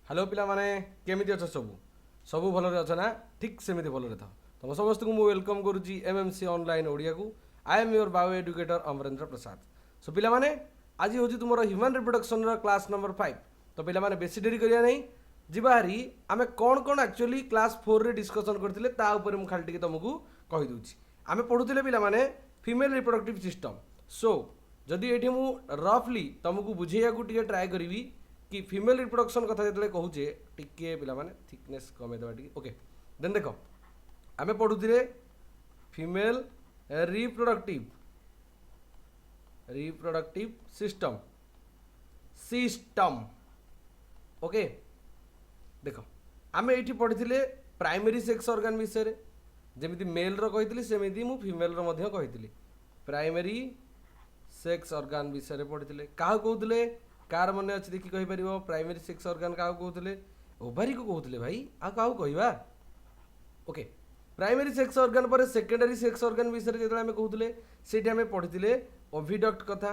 Hello पिला माने केमिति अछ सब सब भलरे अछ ना ठीक सेमिति भलरे था तुम समस्त को वेलकम करुच्ची एमएमसी ऑनलाइन ओडिया को I am your bio educator Amarendra Prasad सो पिला माने आज हूँ तुम ह्यूमन रिप्रोडक्शन क्लास नंबर 5 तो पिला माने बेसी डेरी करिया नहीं जिबारी आमे कौन कौन एक्चुअली क्लास 4 रे डिस्कशन करथिले ता ऊपर मु खाली टिके तुमको कहि दूची आमे पढुथिले पिला माने फीमेल रिप्रोडक्टिव सिस्टम सो जदि एठी मु रफली तुमको बुझेया को टिके ट्राई करिवि कि फीमेल रिप्रोडक्शन कथा जो कहूचे टिके पिला माने थिकनेस कमे देबा टिके ओके देन देखो आमे पढुथिले female reproductive system system okay देखो आमे एठी पढिथिले प्राइमरी सेक्स ऑर्गन विषय जेमिति मेल रो कहिथिली सेमिति मु फीमेल रो मध्य कहिथिली प्राइमरी सेक्स ऑर्गन विषय पढिथिले काहा कहउथिले कार मन अच्छी देखिए कहीपर प्राइमरी सेक्स ऑर्गन क्या कहते ओभारी को कहते भाई आ क्या कहवा ओके प्राइमरी सेक्स ऑर्गन पर सेकेंडरी सेक्स ऑर्गन विषय जो आम कहते से आम पढ़ी ओविडक्ट कथा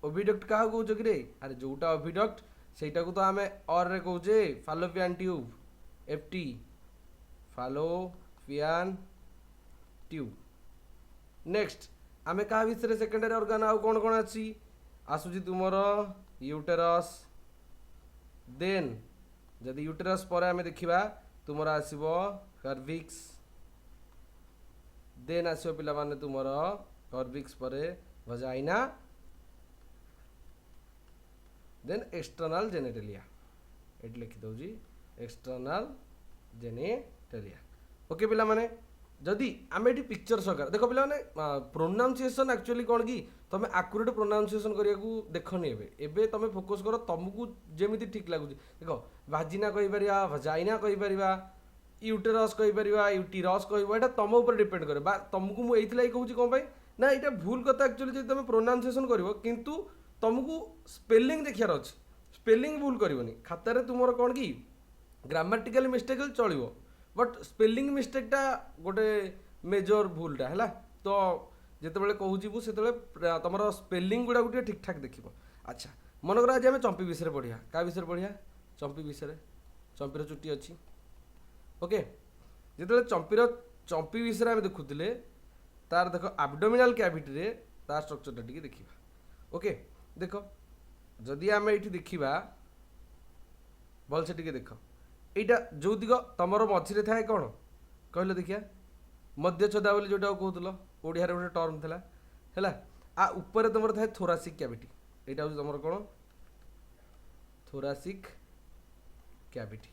ओविडक्ट क्या कौच कि अरे जोटा ओविडक्ट सेटा को तो आम और रे कौचे फालोपियन ट्यूब एफटी फालोपियन ट्यूब नेक्स्ट आम क्या विषय सेकेंडरी ऑर्गन आउ कौन कौन अच्छी आसूची तुमर यूटेरस देन जदि यूटेरस पर आम देखा तुमर आसब कर्विक्स देन आसब पिला माने तुमर कर्विक्स पर वजाइना देन एक्सटर्नल जेनेटेलिया ये लिखी दूसरी एक्सटर्नल जेनेटेलिया ओके पिला माने जदि आम ये पिक्चर सरकार देख पे प्रोनाउंसिएशन एक्चुअली कौन कि तुम आकुरेट प्रोनाउंसिएशन करने को देखनी एवं तुम फोकस कर तुमको जमी ठीक लगुच देख भाजिना कहीपर भजाइना कहीपर यूटेरस कहीपर यूटीरस कह तुम उपर डिपेंड करे तुमको मुझे कहूँ कौन ना यहाँ भूल कथा एक्चुअली जब तुम प्रोनाउंसिएशन कर किंतु तुमको स्पेलिंग देखार अच्छे स्पेलिंग भूल करनी खातार तुम कौन कि ग्रामाटिकल मिस्टेक चलो बट स्पेलिंग मिस्टेकटा गोटे मेजर भूलटा है तो जितेबाला कहूँ से तुम स्पेलिंग गुड़ा गोटे ठीक ठाक देख अच्छा मनकर आज आम चंपी विषय पढ़िया क्या विषय पढ़िया चंपी विषय चंपीर चुट्टी अच्छी ओके जिते चंपी विषय आम देखुले तार देख एब्डोमिनल कैविटी रे तार स्ट्रक्चर टी देखा ओके देख जदि आम ये देखा भलसे टी देख यहाँ जो दिग तुम मझे थाए कौन कहल देखिया मध्य छदा बोली जोटा कहूल ओडिया गोटे टर्म था है आ ऊपर तुम थाए थोरासिक कैविटी यहाँ हूँ तुम कौन थोरासिक कैविटी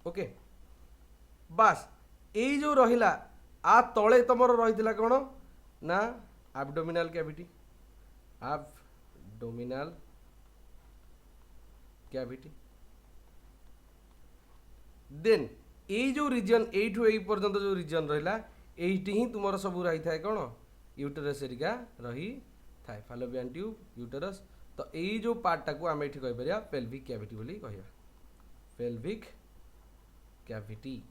ओके बास यही जो रहिला आ तले तुम रही कौन ना abdominal cavity abdominal cavity then ये जो रीजन एठू ए पर्यंत जो रीजन रहा ये ही तुम सब रही था कौन यूटेरस एरिका रही थाए फालोपियन ट्यूब यूटेरस तो यही जो पार्टा को आम ये कहीपर पेल्विक कैविटी बोली कह पेल्विक कैविटी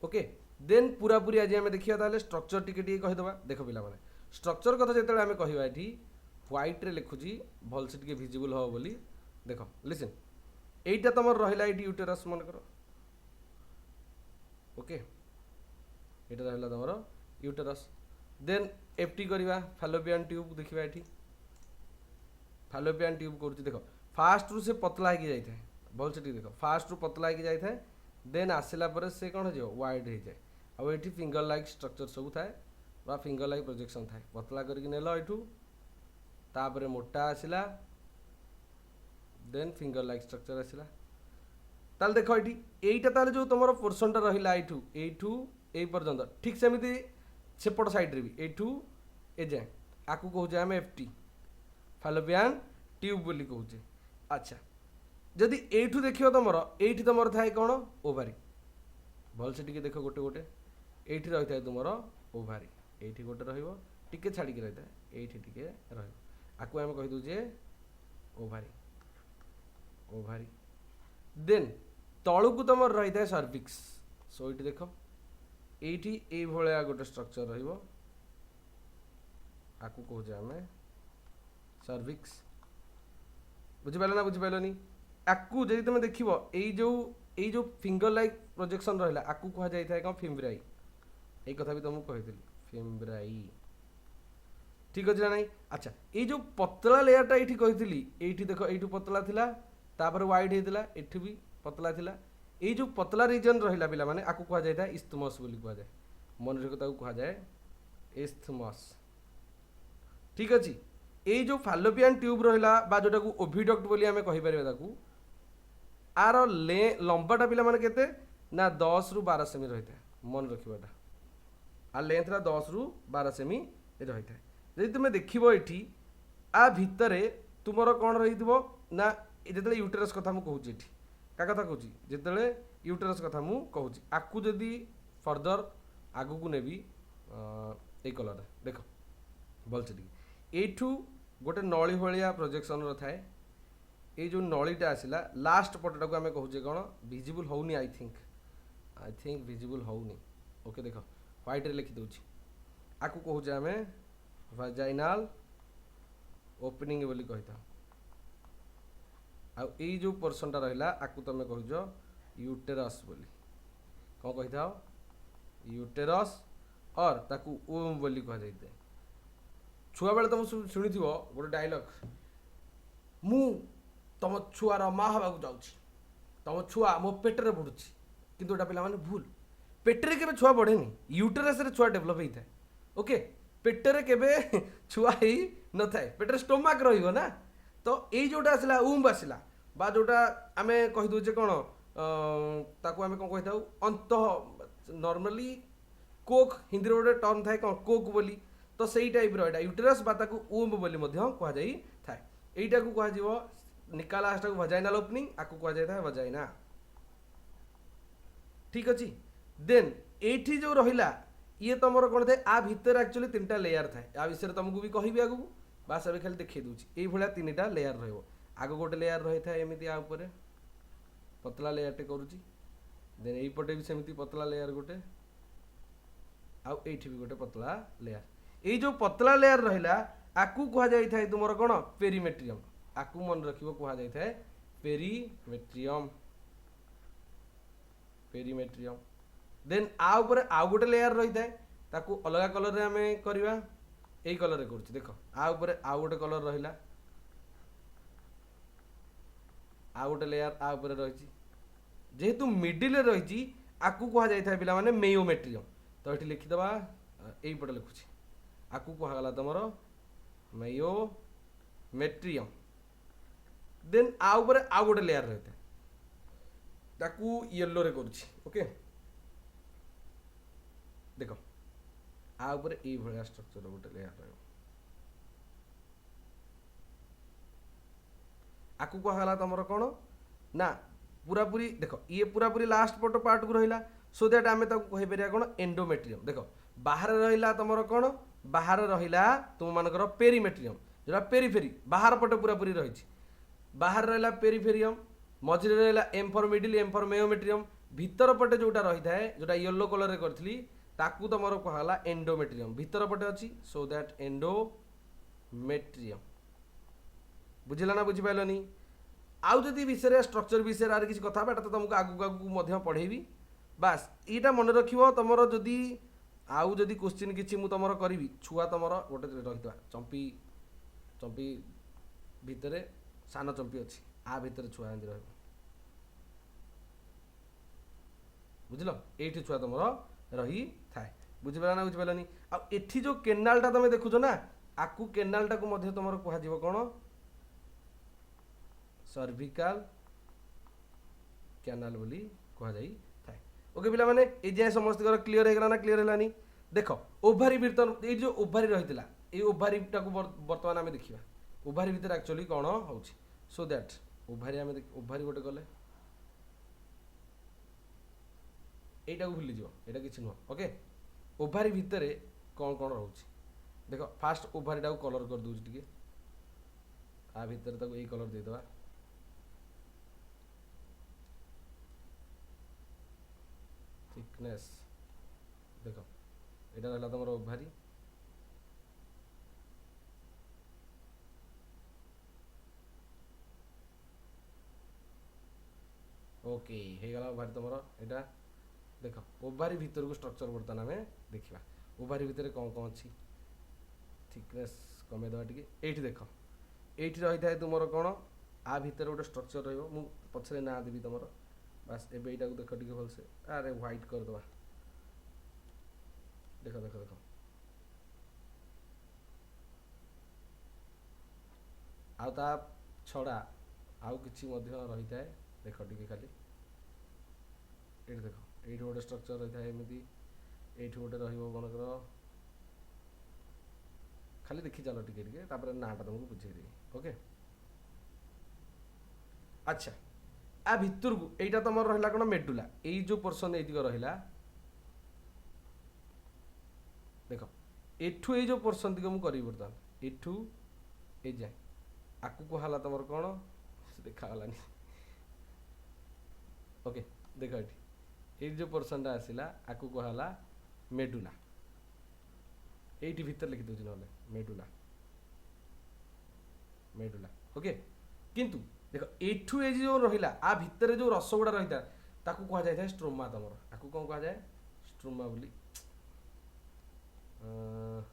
ओके देन पूरा पूरी आज आम देखा ताले स्ट्रक्चर टिके कहीदे देख पिला माने स्ट्रक्चर कथा जो आम कह ये व्हाइट रे लिखुची भल से विजिबल हम बोली देख लिसन यहीटा तुम रहा ये यूटेरस मन कर ओके ये रहा तुम यूटेरस देन एफटी करवा फालोपियन ट्यूब देखा ये फालोपियन ट्यूब कर देख फास्ट रू से पतला होगी जाए भल से देख फास्ट रू पतला होगी जाए देन आसला पर से कौन हो वाइड हो जाए आउ ये फिंगर लाइक स्ट्रक्चर सब थाए फिंगर लाइक प्रोजेक्शन थाए पतला करके नेल यू तापर मोटा आसला देन फिंगर लाइक स्ट्रक्चर आसला ताल देख ये जो तुम पोर्सनटा रहा एठू ए पर्यंत ठीक सेमती सेपट साइड्रे भी एठू ए जाए आपको कहे आम एफटी फालोपियन ट्यूब बोली कहे अच्छा जदि एठू देख तुम ये तुम थाए कौन ओभारी भल से देख गोटे गोटे ये रही है तुम ओभारी ये गोटे रे छाड़ी रही है ये आपको आम कहीदे ओभारी ओभारी देन तलू को तुम रही है सर्विक्स सो ये देख ये भाया गोटे स्ट्रक्चर आपको कहे आम सर्विक्स बुझिपाल ना बुझिपालनी आकु जदि तुम देखिब एई जो फिंगर लाइक प्रोजेक्शन रहिला आकु कहा जाय थाए कौन फिम्ब्राई एई कथा भी तुमको कहितली फिम्ब्राई ठीक अछि ना नहीं अच्छा ये जो पतला लेयरटा ये कही ये देख ये पतला थिला तापर वाइड होता एठी भी पतला थिला ये जो पतला रीजन रहिला पिला माने आकु कहा जाय इस्थमस बोली कहा जाए मन रख कहा जाए इस्थमस ठीक अछि ये जो फालोपियन ट्यूब रहिला बा जोटा को ओविडक्ट बोली आमे कहि परिबा ताकू आर लंबाटा पिला माने केते ना 10 रु 12 सेमी रही था मन रखिबाटा आ लेंथरा 10 रु 12 सेमी रही था जदि तुम देखिबो एठी आ भितरे तुमर कौन रही ना जिते यूटेरस कथा मु कहूँ एठी का कथा कहूँ जिते यूटेरस कथा मु कहूँ आकु जदि फर्दर आगु को नेबी ए कलर देख भलसे टिके एठू गोटे नली भाया प्रोजेक्शन थाए ये जो नलीटा आसला लास्ट पटटा को आम कहूचे कौन विजिबल होनी आई थिंक विजिबल होनी ओके देख व्हाइट रे लिखि दउची आकु कहूचे आम vaginal ओपनिंग बोली कहिता आ ए जो पोर्शनटा रहिला आकु तमे कहूछ यूटेरस बोली कौन कहिता यूटेरस और ताकू ओम बोली कह जाइते छुआ बेले तुम शुणी गोटे डायलॉग मु तुम छुआर माँ हवा जाऊँगी तुम छुआ मो पेटर बढ़ुची किंतु एटा पिला माने भूल पेटरे केबे छुआ बढ़ेनी यूटेरस रे छुआ डेभलप होता है ओके पेटरे केबे छुआ ही न थाए पेटरे स्टोमाक रहिबो ना तो एई जोटा आसला उम्ब आसला बा जोटा आमे कहि दउचे कोन ताकू आमे कोन कहिताउ अंत नॉर्मली कोक हिंदी रे गोटे टर्म थाए कोन कोक बोली तो सेई टाइप रो एटा यूटेरस बा ताकू उम्ब बोली मध्य कहा जाई थाए एइटा को कहा जीवो निका लास्ट को वजाइनल ओपनिंग आकु कहा जाय थाए वजाइना ठीक अछि देन एठी जो रहिला ये तुमर कौन थाए आ भितर एक्चुअली 3टा लेयर थाए आ विषय तुमको भी कहबी आगु बास अभी खाली देखै दूची एई भलिया 3टा लेयर रहइबो आगु गोटे लेयर रही थाए एमिति आ ऊपर पतला लेयर टे करूची देन एई पटे भी सेमिति पतला लेयर गोटे आ एठी भी गोटे पतला लेयर एई जो पतला लेयर रहिला आकु कहा जाय थाए तुमर कोन पेरीमेट्रियम आकु मन रखिबो कहा जाय थाए पेरीमेट्रियम पेरीमेट्रियम देन आ ऊपर आउ गोटे लेयर रही थाए ताकू अलग कलर रे आमे करबा एई कलर रे करछि देखो आ ऊपर आउ गोटे कलर रहिला आ गोटे लेयर आ ऊपर रहिछि जेहेतु मिडिल रे रहिछि आकु कहा जाय थाए पिला माने मेयोमेट्रियम तो एठी लिखि दबा एई पटे लिखुछि आकु कहा गला तमरो मेयोमेट्रियम देन आ ऊपर आउ गोटे लेयर रही थाए ताकू येलो रे करछि ओके देख आ ऊपर ए भलिया स्ट्रक्चर गोटे लेयर रहिबो आकु कहला तमर कोन ना पूरा पूरी देखो ये पूरा पूरी लास्ट पट पार्ट को रहिला सो दैट आमे ताकू कहि परिया कोन एंडोमेट्रियम देखो बाहर रहिला तमर कोन बाहर रहिला तुम मानकर पेरीमेट्रियम जोरा पेरीफेरी बाहर पट पूरा पूरी रहिछि बाहर रहिला पेरीफेरियम मझिरे रहिला M for middle M for myometrium भीतर पटे जोटा रही थाए जोटा येलो कलर रे करथली ताकू तमर कहला एंडोमेट्रियम भीतर पटे अछि सो दैट एंडोमेट्रियम बुझिला ना बुझि पाइलनी आउ जदि विषय स्ट्रक्चर विषय आर किसी कथा बाटा तो तुमको आगु आगु मध्य पढ़ेबी बास एटा मन रखिबो तमर जदि आउ जदि क्वेश्चन किछि मु तमर करबी छुआ तमर गोटे रहितबा चंपी चंपी भितरे सान चंपी अछि आ भितरे छुआ एंदी रहबो बुझलो एठी छुआ तमर रही थाए बुझिपाला ना बुझिपालानी आ एठी जो केनालटा तमे देखुछो ना आकु केनालटा को मध्य तमर कहा जीवो कोन सर्विकल कैनाल बोली कहा जाई थाए ओके पिला माने ए जे समस्त क्लियर हेगला ना क्लियर हेलानी देखो ओभारी भीतर ए जो ओभारी रहितला ए ओभारी टा को वर्तमान आमे देखिबा ओभारी भीतर एक्चुअली कोन होउची सो दैट ओभारी आमे ओभारी गोटे गले एटा को भूली जिवो एटा किछि न ओके ओभारी भीतर कोन कोन रहउची देखो फास्ट ओभारी टा को कलर कर दूची टिके आ भीतर ताको ए कलर दे दबा थिकनेस देखो एटा रहला तमरो ओभारी ओके हे गला ओभारी तुमर एटा देख ओभारी भितर को स्ट्रक्चर बर्तमान आम देखा ओभारी भितर कौन कौन अच्छी थिकनेस कमे दवा टी ये देख ये रही था तुम कौन आ भितर गोटे स्ट्रक्चर रही पछरे ना देवी तुम बास एबे एटा को देख टी भलसे अरे व्हाइट करदे देख देख देख आ छड़ा आउ किसी रही था देख टी खाली ये देख ये गोटे स्ट्रक्चर रही है एमती ये गोटे रनकर खाली देखी चल टे नाटा तुमको बुझेदेवी ओके अच्छा आ भितर को यहीटा तुम रहा कौन मेडुला यही जो पोर्सन ये रहा देख एठू ये जो पोर्सन दिग मुझे बर्तमान एठू ए जाए आकु कहला तुम कौन देखागलानी ओके देख ये जो पोर्सनटा आसला आकु कहला मेडुला ये भितर लिखी दूसरी ना मेडुला मेडुला ओके किंतु देख एठू ये जो रहा आ भितर जो रस गुड़ा रही था ताकू कह जाए स्ट्रोमा तुम आकु कौन कह जाए स्ट्रोमा बोली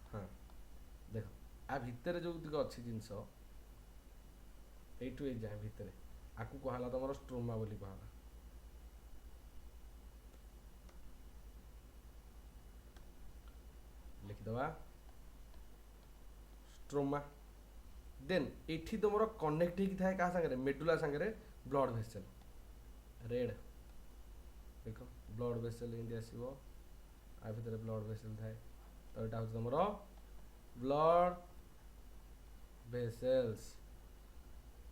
हाँ देख आ भितर जो अच्छी जिनस एठू ये जाए भितर आकु कहला तुम स्ट्रोमा बोली कहला लिखिदवा स्ट्रोमा देन एठी तुम कनेक्ट होता क्या सागर मेडुला सागर ब्लड वेसल रेड देख ब्लड वेसल एमती आसो आ भितर ब्लड वेसल थाए तो यहाँ हूँ तुम ब्लड वेसल्स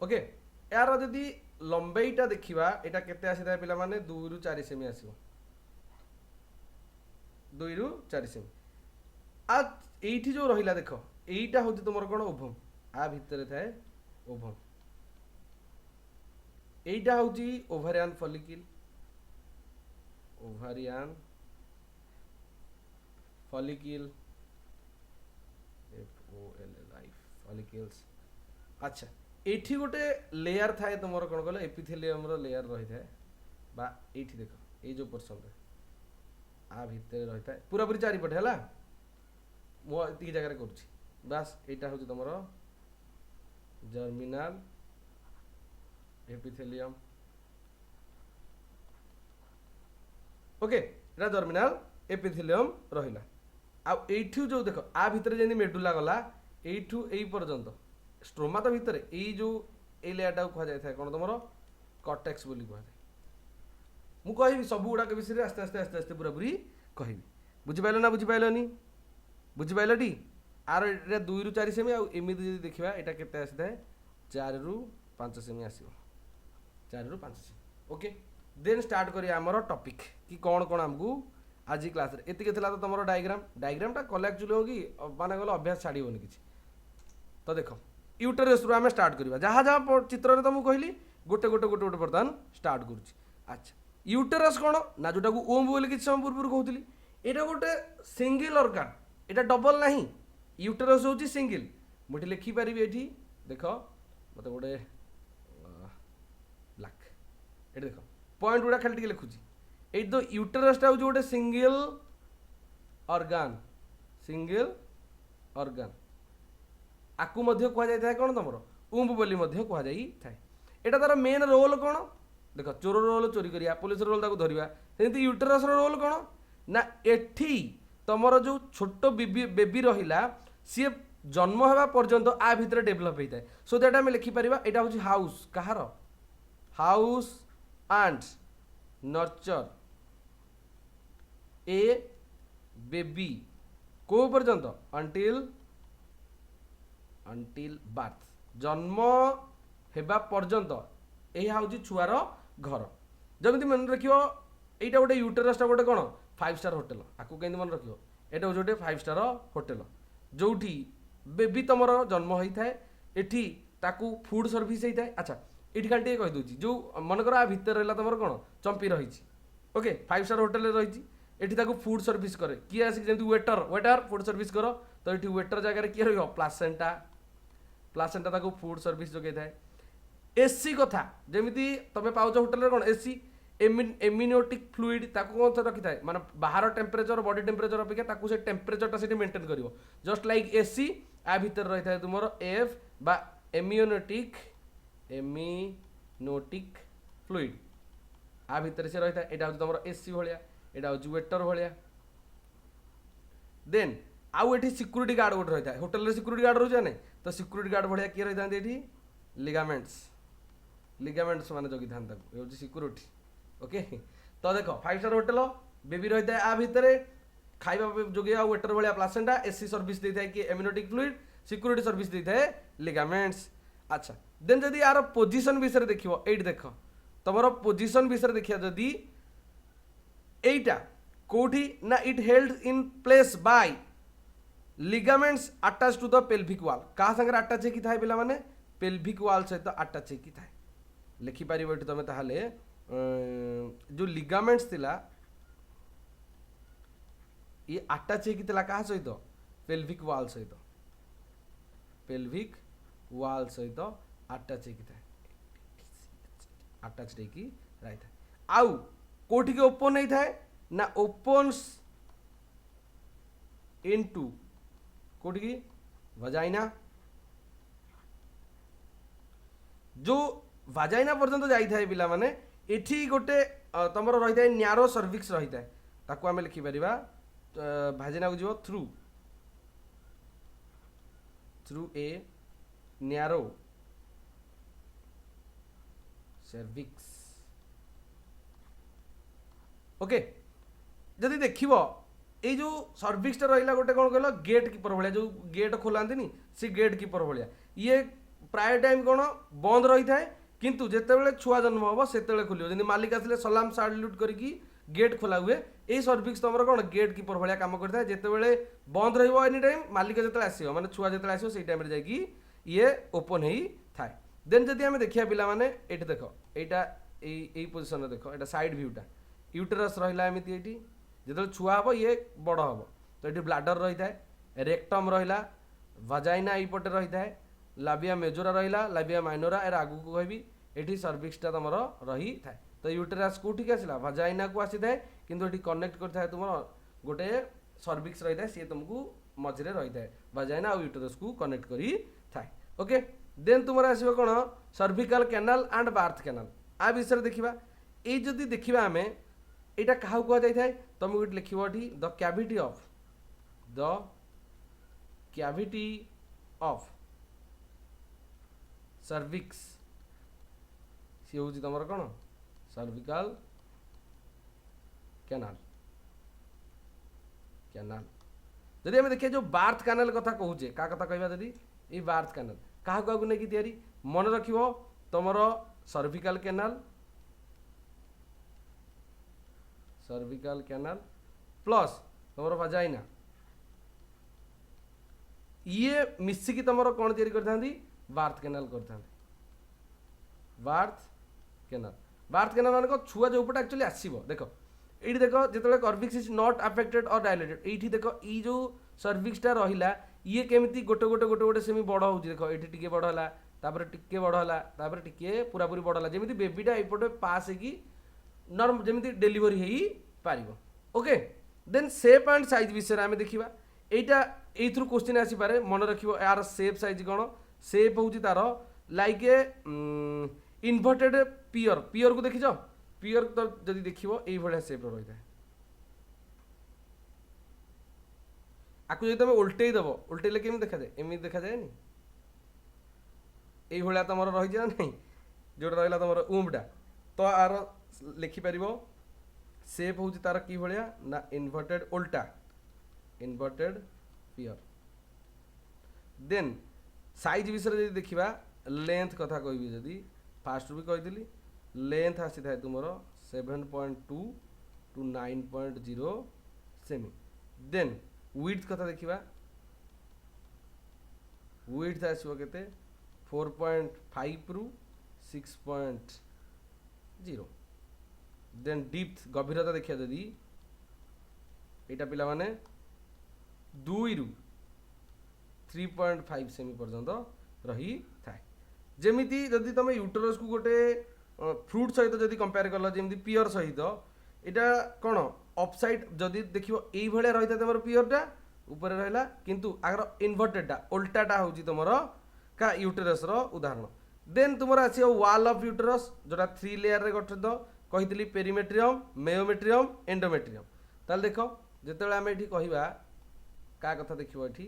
ओके यार जदि लंबाईटा देखा यहाँ केते आसी था पिला माने 2 ରୁ 4 सेमी आसो 2 ରୁ 4 सेमी आ एठी जो रहिला देख एटा हूँ तुम कौन ओभम आ भितर थाए ओभम एटा हूँ ovarian follicle ovarian follicle FOLLI follicles अच्छा एठी गोटे लेयर थाए तुम कौन कल एपिथेलियम लेयर रही थाए बा एठी देख ये जो पोर्सन रे आ भितर रही थाए पूरा पूरी चारिपटे है मुझे जगह करुँच बास यहाँ हूँ तुम जर्मिनाल एपिथेलियम ओके ये जर्मिनाल एपिथेलियम रहिला आठू जो देख आ भितर जमी मेडुला गला यू यही पर्यंत स्ट्रोमा तो भितर यही जो ये लेयरटा कह जाए कौन तुम कॉर्टेक्स बोली कह जाए मुझे सब गुड़ाक विषय आस्ते आस्ते आस्ते आस्ते पूरा पूरी कहि बुझिपाल ना बुझिपालनी बुझिपाल टी आर 2 ରୁ 4 सेमी आमती जी देखा यहाँ के आसी था 4 ରୁ 5 सेमी आसो 4 ରୁ 5 सेमी ओके देन स्टार्ट करिया हमर टॉपिक कि कौन कौन आमको आज क्लास रे एतिके थिला तो तुम डायग्रामटा कले एक्चुअली हो कि माने गल अभ्यास छाड़बनी किसी तो देख यूटेरस रू आम स्टार्ट करवा जहाँ जहाँ चित्र तुमको कहली गोटे गोटे गोटे गोटे बर्तमान स्टार्ट करुच्ची अच्छा यूटेरस कौन ना जोटा को ओम बोली किसी समय पूर्व कहती यहाँ गोटे सिंगल अर्गान यहाँ डबल ना यूटेरस हूँ सिंगल मुझे लिखिपारि ये देख मत गोटे ब्लैक ये देख पॉइंट गुड़ा खाली लिखुची ये तो यूटेरसटा हूँ गोटे सिंगल अर्गान आकु मध्य कहुए कौन तुम उम्ब बोली कहुए यहाँ तार मेन रोल कौन देख चोर रोल चोरी करिया पुलिस रोल ताको धरिया सेमती यूटेरस रोल कौन ना एठी तुमर जो छोट बेबी रहिला सी जन्म होगा पर्यंत आ भितर डेभलप होता है सो दैट आम लिखिपर यहाँ हूँ house Kahar house and nurture A baby को पर्यंत अंटिल बार्थ जन्म हेबा पर्यंत यह हूँ छुआर घर जमी मन रख यहाँ गोटे यूटेरसटा गोटे कौन 5 स्टार होटेल आपको कहीं मन रख यहाँ हूँ गोटे 5 स्टार होटेल जो बेबी तुम जन्म होता है एठी ताकू फूड सर्विस होता है अच्छा ये खाली कहीदे जो मनकर आ भितर रहा तुम कौन चंपी रही ओके 5 स्टार होटेल रही एठी ताकू फूड सर्विस करे किए आसिक जमी वेटर फूड सर्विस कर तो ये वेटर जगह किए रही प्लासेंटा ताकू फूड सर्विस जगह थाए एसी कथा जमी तुम पाउच होटेल कौन एसी एमिनोटिक फ्लूइड ताको कौन रखी थाए माने बाहर टेम्परेचर बॉडी टेम्परेचर अपेक्षा ताको से टेम्परेचरटा से मेंटेन करिवो जस्ट लाइक एसी आ भीतर रही थाए तुमर एफ बा एमिनोटिक फ्लूइड आ भीतर से रही थाए एटा हो तुमर एसी भलिया एटा हो वेटर भलिया देन आउ एठी सिक्यूरिटी गार्ड गोटे रही थाए होटल रे सिक्यूरिटी गार्ड रहउछ नै तो सिक्यूरिटी गार्ड भलिया के रही थांते एठी लिगामेंट्स माने जगी थांता ए हो सिक्यूरिटी ओके तो देखो 5 स्टार होटल बेबी रही थाए आ भीतर खाइबा जोगे आ वेटर भलिया प्लासेंटा एसी सर्विस दे थाए कि एमिनोटिक फ्लूइड सिक्यूरिटी सर्विस दे थाए लिगामेंट्स अच्छा देन जदी यार पोजीशन विषय देखिवो एट देखो तमरो पोजीशन विषय देखिया जदी एटा कोठी ना it held in place by ligaments attach to the pelvic wall का संगे अटैच की थाए पिला माने पेल्विक वॉल सहित अटैच की थाए लिखि पारिबो एठी तमे ताहाले जो लिगामेंट्स थिला ये अटैच की थिला का सहित पेल्विक वॉल सहित अटैच की थाए अटैच की रही थाए आउ कोठी के ओपन नहीं थाए ना ओपन्स इनटू कोठी की वजाइना जो वाजाइना पर्यंत जाई थाए पिला माने एठी गोटे तमरो रही थाए न्यारो सर्विक्स रही थाए ताको आमे लिखि परिबा भाजिना को जीवो थ्रू ए न्यारो सर्विक्स ओके जदि देखिबो ए जो सर्विक्सटा रहिला गोटे कौन कहल गेट कीपर भाया जो गेट खोलांती से गेट कीपर भाया ये प्राय टाइम कौन बंद रही थाए किंतु जेतेबेले छुआ जन्म हम से खोलियो जमी मालिक आसिले सलाम साल्यूट करके गेट खोला हुए ये सर्विक्स तुम कौन गेट कीपर भाया कम करता है जितेबाला बंद रही एनी टाइम मालिक जो आसो मैंने छुआ जो आसो से टाइम जाकि ये ओपन हो थाए देन जदि आम देखा पिला माने ये देख यही पोजिशन देख ये साइड भ्यूटा यूटेरस रहा एमती ये जो छुआ हम ये बड़ हम तो ये ब्लाडर रही थाए रेक्टम रहा वाजाइना यपटे रही थाए लाबिया मेजोरा रहा लाबिया माइनोरा यार आगू को कहबी ये सर्विक्सटा तुम रही थाए तो यूटेरस कौटी आसला वाजाइना को आसी थाए किंतु ये कनेक्ट कर तुम गोटे सर्विक्स रही थाए सी तुमको मझे रही थाए वाजाइना और यूटेरस को कनेक्ट करी थाए ओके देन तुम आसो कौन cervical canal and birth canal आ विषय देखा ये जदि देखा आम यहाँ क्या कहुए तुम गोटे लिख द कैविटी ऑफ सर्विक्स सी हूँ तुम कौन सर्विकल कैनाल जदि आम देखिए जो बार्थ कैनाल कथा कहूचे क्या कथा कहवा जदि ये बार्थ कैनाल क्या क्या नहीं तैयारी मन रख तुम सर्विकल कैनाल प्लस तुम वाजाइना ये मिसिकी तुम कौन तैयारी करथांती बार्थ कैनाल करथांती बार्थ कैनाल मान छुआ जो पटे एक्चुअली आसो देख ये देख जो कर्विक्स इज नॉट अफेक्टेड और डायलेटेड ये देख ये जो सर्विक्सटा रहा ये केमी गोटे गोटे गोटे गोटे सेमी बड़ हो देख ये टी बड़ है टिके बड़ है टिके पूरा पूरी बड़ है जमी बेबीटा यपटे पास होगी नर्म जमी डेलीवरी हो पार okay then shape and size विषय आम देखा यहाँ ये क्वेश्चन आसीपे मन रख यार शेप साइज कौन शेप हूँ तार लाइक ए इनवर्टेड पियर को देखिछ पियर तो जदि देख ये शेप रही है आपको जो तुम उल्टे दब उल्टेले केमी देखा जाए एमती देखा जाए ये तुम रही है ना जो रहा तुम उम्बटा तो आर लिखिपर शेप हूँ तार कि भाया ना इनवर्टेड उल्टा इनवर्टेड पियर देन साइज विषय जब देखा लेंथ कथा कहि जदि फास्ट भी कही लेंथ आसी था तुम 7.2 टू 9.0 सेमी देन विड्थ कथा देखा विड्थ आसो के 4.5 रु 6.0 देन डीप्थ गभीरता देखिए जदि यहाँ पिला माने 2 रु 3.5 सेमी पर्यंत रही थाए जमीती जदि तुम यूटेरस को गोटे फ्रूट सहित जदि कंपेयर कल जमी पियर सहित एटा कौन अपसाइड जदि देखियो एई भलिया रहिता तमर पियरटा ऊपर रहला किंतु आगर इन्वर्टेडटा उल्टाटा होची तमर का यूटेरस रो उदाहरण देन तुमर आसी वाल ऑफ यूटेरस जोटा 3 लेयर रे गठित कहितली पेरिमेट्रियम मेयोमेट्रियम एंडोमेट्रियम ताल देखो जेतेबेले आमे एठी कहिबा का कथा देखिबो एठी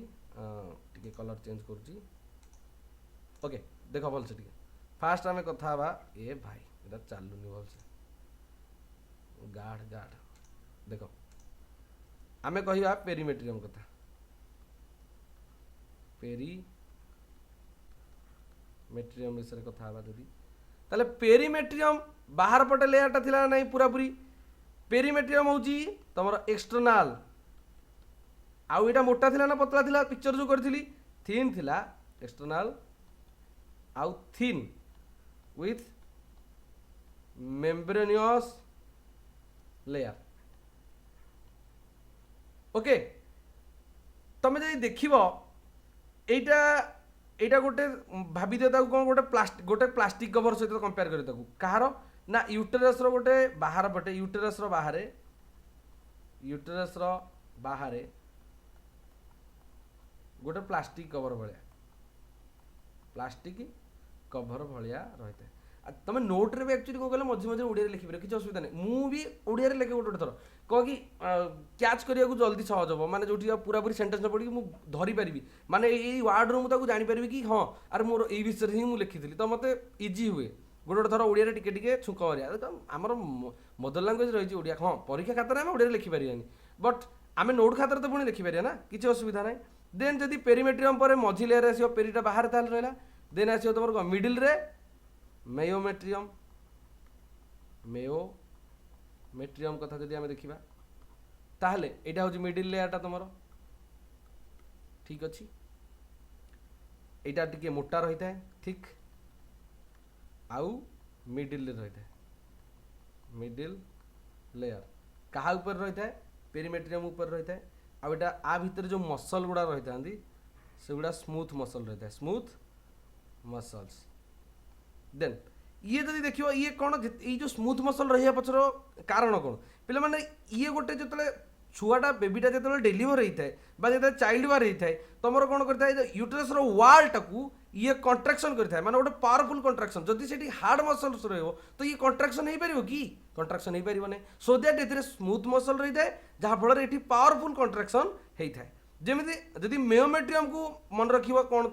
टिके कलर चेंज करूची ओके देखो भल से टिके फास्ट आमे कथा हबा ए भाई एटा चालुनी भल से गाढ़ गाढ़ देखो आमे कहिबा पेरिमेट्रियम कथा पेरिमेट्रियम विषय कथा हबा जदी ताले पेरिमेट्रियम बाहर पटे लेयरटा थिला नहीं पूरा पूरी पेरिमेट्रियम होची तमर एक्सटर्नल आउ एटा मोटा थिला ना पतला थिला पिक्चर जो करथिली थिन थिला एक्सटर्नल आउ thin with membranosus layer okay तमे जदि देखिबो एटा एटा गोटे भाभी दे ताकू कोन गोटे प्लास्टिक कवर सहित कंपेयर करे ताकू कहारो ना यूटेरस रो गोटे बाहर पटे यूटेरस रो बाहरे गोटे प्लास्टिक कवर भलिया रहते तुम नोट रे भी एक्चुअली को कहले मझे मझे ओडिया लिखि किसी असुविधा नहीं मु भी ओडिया रे लिखे गोटे थर कह कि कैच करिया को जल्दी सहज हो माने जोठी पूरा पूरी सेंटेंस पढ़ी मु धरी परिबी माने एई वर्ड रो मु ताको जानि परिबी कि हां अरे मोर एई विषय ही मु लिखिथिली तो मते इजी हुए गोटे थर ओडिया रे टिके टिके छुक करिया तो हमर मदर लैंग्वेज रही ओडिया हां परीक्षा खातर हम ओडिया लिखि परियानी बट आमे नोट खातर तो पुणी लिखि परिया ना किसी असुविधा नहीं देन जदि पेरिमेट्रियम पर मझी लेयर आसियो पेरीटा बाहर ताल रहला देन आसियो तमर मिडिल रे मेयोमेट्रियम कथा जदि आमे देखिबा ताहले एटा होची मिडिल लेयरटा तमर ठीक अछि एटा टिके मोटा रहिता है ठीक आउ मिडिल रे रहिता है मिडिल लेयर कहा ऊपर रहिता है पेरिमेट्रियम ऊपर रहिता है आ एटा आ भीतर जो मसल गुडा रहितांदी से गुडा स्मूथ मसल रहिता है स्मूथ मसल्स देन ये जदि देखियो ये कौन ये जो स्मूथ मसल रहिया पछर कारण कौन पे मैंने ये गोटे जो छुआटा बेबीटा जो डेलीवर होता है जो चाइल्ड बार होता है तुम कौन करता है यूटेरस वाल टाकू ये कंट्राक्शन करता है माने गोटे पावरफुल कंट्राक्शन जदि से हार्ड मसल्स रहिबो तो ये कंट्राक्शन हो पारिबो कि कंट्राक्शन हो पारिबो नै सो दैट एथिरे स्मूथ मसल रही है जहाँ फल एठी पावरफुल कंट्राक्शन होता है जमी जदि मेयोमेट्रियम को मन रखिबो कौन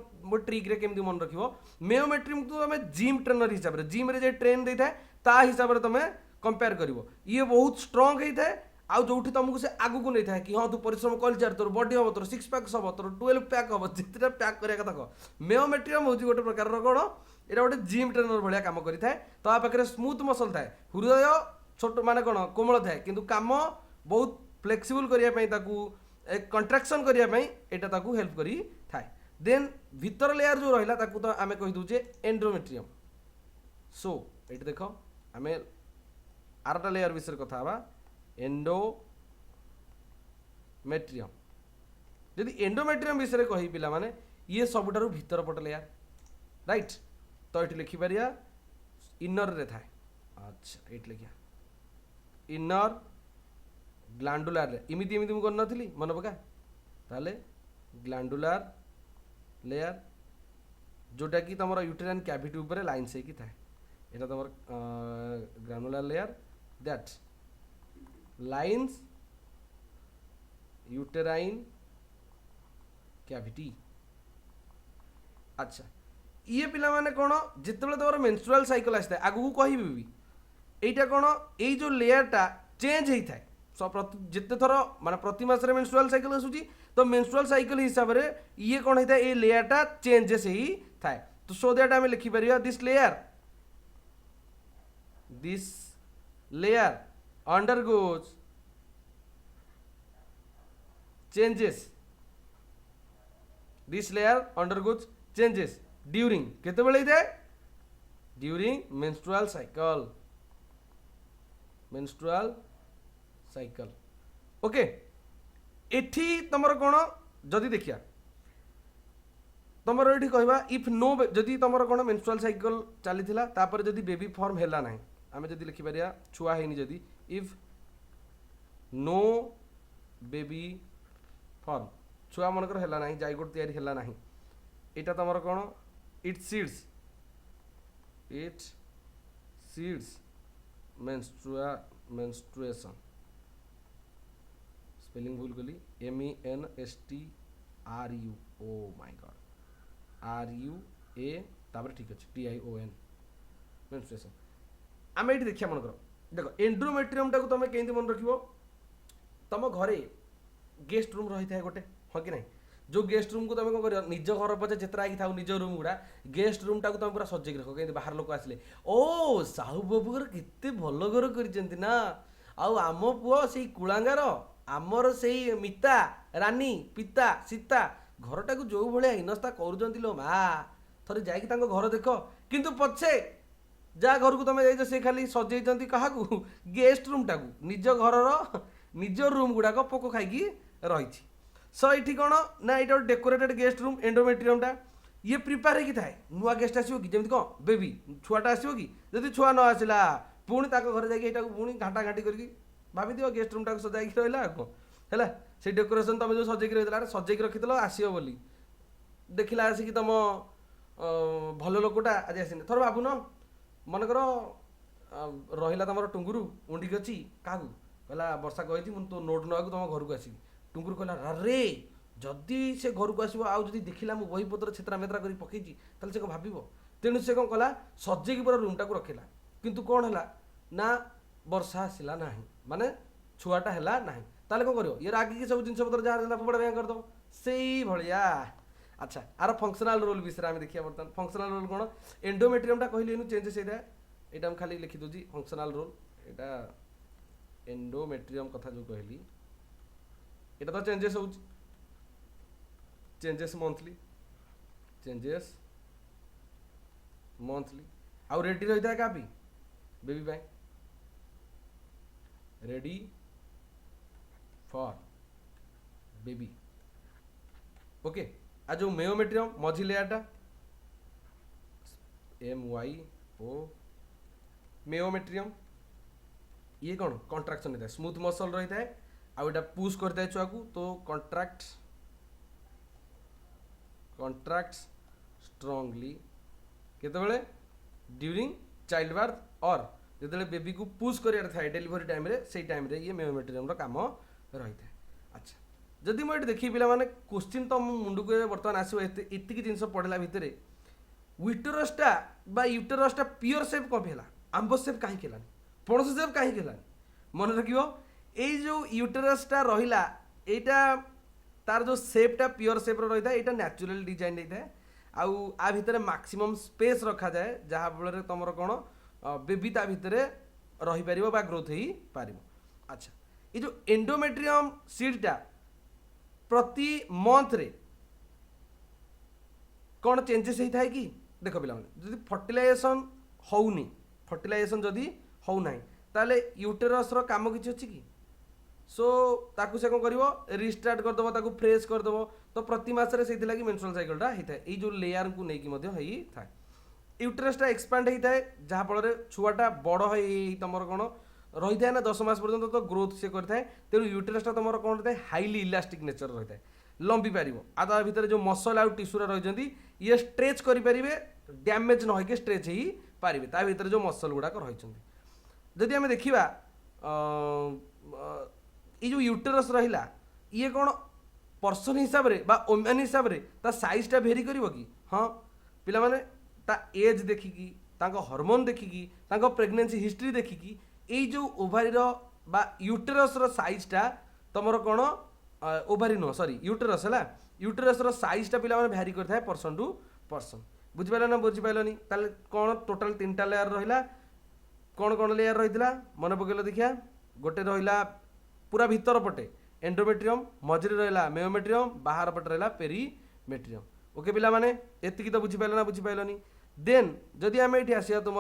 ट्रिक रे केमती मन रखिबो मेयोमेट्रियम को तुम जिम ट्रेनर हिसाब से जिम रे जे ट्रेन देता है ता हिसाब से तुम कंपेयर करिवो ये बहुत स्ट्रांग होता है आउ जोठी तुमको से आगु को नहीं था कि हाँ तू परिश्रम कलचार तोर बॉडी हम तोर 6 पैक हम तोर 12 पैक हम जितना पैक करिया कथा कह मेयोमेट्रियम होची गोटे प्रकार कौन एटा गोटे जिम ट्रेनर भाया काम करि थाए तो आ पाखे स्मूथ मसल थाए हृदय छोट माने कौन कोमल थाए किंतु काम बहुत फ्लेक्सिबल करिया पई ताकू कंट्राक्शन करिया पई एटा ताकू हेल्प करि थाए देन भीतर लेयर जो रहिला ताकू तो आमे कहि दूचे एंडोमेट्रियम सो एट देखो आमे आरटा लेयर विषय कथा हवा एंडोमेट्रियम जदि एंडोमेट्रियम विषय कहि पिला माने ये सबुठारु भीतर पट लेयर राइट तो एठी लिखि परिया इनर रे थाए अच्छा एठी लिखिया इनर ग्लैंडुलर रे इमिति इमिति मु करन नथिली मन पका ताले ग्लैंडुलर लेयर जोटा कि तमरा यूटेराइन कैविटी ऊपर लाइन से की थाए एटा तमर glandular layer that lines uterine cavity अच्छा ये पिला माने कोन जितबेले तमर मेंस्ट्रुअल साइकिल आस्ते आगु को कहिबी भी एटा कोन एई जो लेयरटा चेंज हेई थाए जिते थर माने प्रति मास रे मेंस्ट्रुअल साइकिल आसुची तो मेंस्ट्रुअल साइकिल हिसाब रे ये कोन हेता ए लेयरटा चेंजेस ही थाए तो सो दैट आमे लिखि परिया this layer undergoes changes this layer undergoes changes during केते बेले इथे during menstrual cycle ओके एठी तमर कोन जदि देखिया तुम ये कहवा इफ नो जदि तुम कौन मेन्स्ट्रुअल साइकिल चली तापर जदि बेबी फॉर्म है ना आम जदि लिखिपर छुआ है जदि इफ नो बेबी फॉर्म छुआ मनकर है ना जाइगोट तैयारी है ना यहाँ तुम कौन इट सीड्स मेन्स्ट्रुएशन स्पेलिंग भूल कली MENSTRU oh my God RUA तापर ठीक अच्छे TION मेन्स्ट्रुएशन आम ये देखिए मनकर देख एंड्रोमेट्रियम टाक तुम केमती मन रख तुम घरे गेस्ट रूम रही है गोटे हाँ कि नहीं जो गेस्ट रूम को तुम कौन कर निज घर पचे जितना आई था निज रूम गुड़ा गेस्ट रूम टाक तुम पूरा सजेक रख कहीं बाहर लोक आसले ओ साहू बाबू घर केते भल घर कर ना आम पुओ से कुलांगार आमर से मिता रानी पिता सीता घरटा को जो भाया हिनस्ता कर माँ थोड़े जा घर देख किंतु पछे जहाँ घर को तुम जाइए से खाली सजेई क्या गेस्ट रूम टाक निज घर निज रूम गुड़ाक पोक खाई रही सो ये कौन ना ये डेकोरेटेड गेस्ट रूम एंडोमेट्रियमटा ये प्रिपेयर होगी थाए नुआ गेस्ट आसो कि जमी कौन बेबी छुआटा आसो कि जब छुआ न आसला पुणी घर जाकि पुणी घाटा घाटी करके भाभी दिव गेस्ट रूम टाक सजाई रहा कौन है से डेकोरेशन तुम जो सजेक रही सजेक रखी आसो बोली देखला आसिक तुम भल लोकटा आज आसनी थोड़ा भावुन मनकर रहा तुम टुंगुरु उंडिक अच्छी क्या कहला वर्षा कही तो नोट ना तुम घर को आसबि टुंगुर कहला रे जदि से घर को आसो आदि देखला मु बही पत्र छेत्रा मेत्रा कर पकई ताले से भाव तेणु से कौन कला सजेक पूरा रूम टाक रखला किंतु कौन है ना वर्षा आसला ना माने छुआटा है ना ताले कौन कर ये रागिकी सब जिन पत्र जहाँ फोपड़ा बैंक करदेव से भाया अच्छा आर फंक्शनल रोल विषय में देखिए बर्तमान फंक्शनल रोल कौन एंडोमेट्रियमटा कहली चेंजेस होता है यहाँ खाली लिखिदे फंक्शनल रोल यहाँ एंडोमेट्रियम कथा जो कहली এটা তো চেঞ্জেস হচ্ছে চেঞ্জেস মন্থলি ଆଉ ରେଡି ରହିଥାଏ କାହା ପାଇଁ ବେବି ପାଇଁ ରେଡି ଫର୍ ବେବି ओके आ जो मेयोमेट्रियम मझी लेयरटा MYO मेयोमेट्रियम ये कौन कॉन्ट्रैक्शन होता है स्मूथ मसल रही है आउटा पुश करता है छुआ को तो कॉन्ट्रैक्ट स्ट्रांगली केतबेले ड्यूरिंग चाइल्ड बर्थ और जिते बेबी को पुश कर डेलीवरी टाइम रे से टाइम रे ये मेयोमेट्रियम काम रही है अच्छा जदि मुझे देखी पिला माने क्वेश्चन तो मुंड को बर्तमान आसो एतिक जिन पढ़ला भितर यूटेरसटा बा यूटेरसटा पियोर सेप कौन है आंब सेप कहीं पणस सेप कहीं मन रखियो ये जो यूटेरसटा रहा यहाँ तार जो सेपटा पियोर सेप रही है यहाँ नेचुरल डिजाइन होता है आउ आ भितर मैक्सिमम स्पेस रखा जाए जहाँ फल तुम कौन बेबी ता भितर रही पार बा ग्रोथ हो पार अच्छा ये जो एंडोमेट्रियम सीडटा प्रति मंथ रे कौन चेंजेस होता है कि देख पे जब फर्टिलाइजेशन होनी फर्टिलाइजेशन जदि होना ताले यूटेरस रो काम किसी अच्छी कि सो ताकू से कौन कर रिस्टार्ट करदेव ताकू फ्रेश करदेव तो प्रति मासरे से लगी मेंस्ट्रुअल साइकिलटा होता है ये लेयर को लेकिन था यूटेरसटा एक्सपांड होता है जहाँ फल छुआटा बड़ हो तुम कौन रही है ना 10 मास पर्यंत तो ग्रोथ से करता है तेणु यूटेरसटा तुम कौन होता है हाईली इलास्टिक नेचर रही है लंबी पार आ भितर जो मसल आउ टिश्यू रही ये स्ट्रेच करेंगे डैमेज न होकर स्ट्रेच हो पारे ता भीतर जो मसल गुड़ाक रही जदि आम देखा ये जो यूटेरस रहा ये कौन पर्सन हिसाब से वोमेन हिसाब से ता साइजटा भेरी कर कि हाँ पिला माने ता एज देखिकी हार्मोन देखिकी प्रेगनेंसी हिस्ट्री देखिकी ये जो ओभारी बा यूटेरस साइजटा तुम कौन ओभारी नुह सॉरी यूटेरस है यूटेरस साइजटा पिला माने भ्यारी करता है पर्सन टू पर्सन बुझिपार ना बुझिपारे ताले कौन टोटाल 3टा लेयर रहा कौन कौन लेयर रही मन पकेल देखिया गोटे रहा पूरा भीतर पटे एंडोमेट्रियम मझे रहा मेयोमेट्रियम बाहर पटे रहा पेरीमेट्रियम ओके पिला माने एतिकी तो बुझिपार ना बुझिपारे देन जदि आम ये आसिया तुम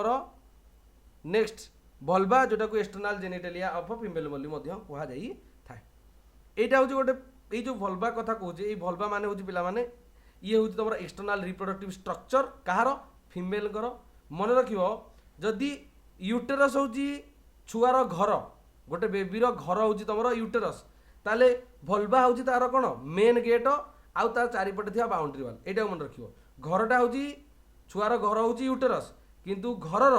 नेक्स्ट भल्वा जोटा को एक्सटर्नाल जेनिटालिया ऑफ फीमेल बोली कह जाए यहाँ हूँ गोटे ये जो भल्वा कथा कहूँ ये भल्वा माने हूँ पिला माने ये हूँ तुम एक्सटर्नाल रिप्रोडक्टिव स्ट्रक्चर कହାର फिमेल कर मन रखियो जदि यूटेरस होची छुआर घर गोटे बेबीर घर होची तुम यूटेरस ताले भल्वा होची तार कौन मेन गेट आउ तार चारिपटे थिया बाउंड्री वाल एटा मन रखियो घरटा होची छुआर घर होची यूटेरस किंतु घरर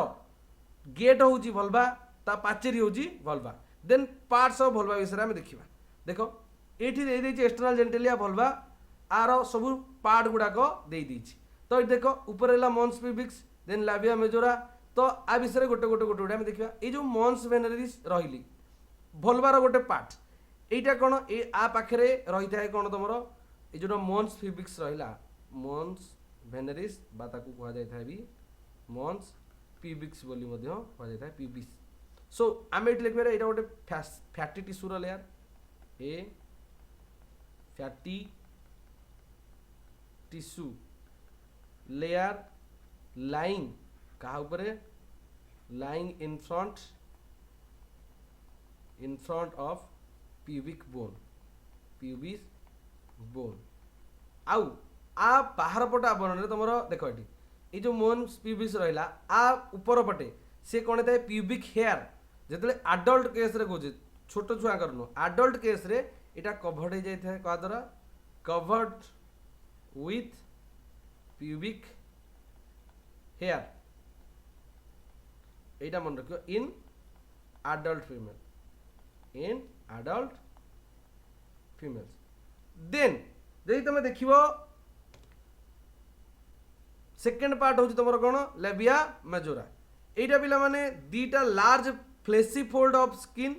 गेट होची भल्वा ता पाचेरी होची भल्वा देन पार्ट्स ऑफ भल्वा विषय में देखिबा देखो एठी दे देछि एक्सटर्नल जेनिटलिया भल्वा आर सब पार्ट गुड़ाक दे देछि तो देख ऊपर है मॉन्स पिबिक्स देन लाबिया मेजोरा तो आ विषय गोटे गोटे गोटे गोटे देखा ये जो मॉन्स वेनेरिस रही भल्वार गोटे पार्ट एटा कौन ए आ पाखे रही था कौन तुम ये जो मॉन्स पिबिक्स रहा मॉन्स वेनेरिस बा ताकू कहा जाता है भी मॉन्स पिबिक्स बोली मध्य कहा जाता है पिबिस सो आम ये लिखा यहाँ गोटे फैटी टिश्यूर layer a fatty tissue layer lying कहा ऊपर lying in front of pubic bone आउ आ बाहर पट आवरण तुम देख ये जो मोन्स प्यूबिस रहा आ ऊपर पटे से कौन था प्यूबिक हेयर जिते आडल्ट केस रे कहे छोट छुआ नु आडल्ट केस रे इटा कवर्ड हो जाए क्या द्वारा कवर्ड विथ प्यूबिक हेयर एटा मन रखियो इन आडल्ट फीमेल्स देन जदि तुम देखिबो सेकेंड पार्ट होची तुमर कोन लेबिया मेजोरा एटा पिला माने दीटा large fleshy fold of skin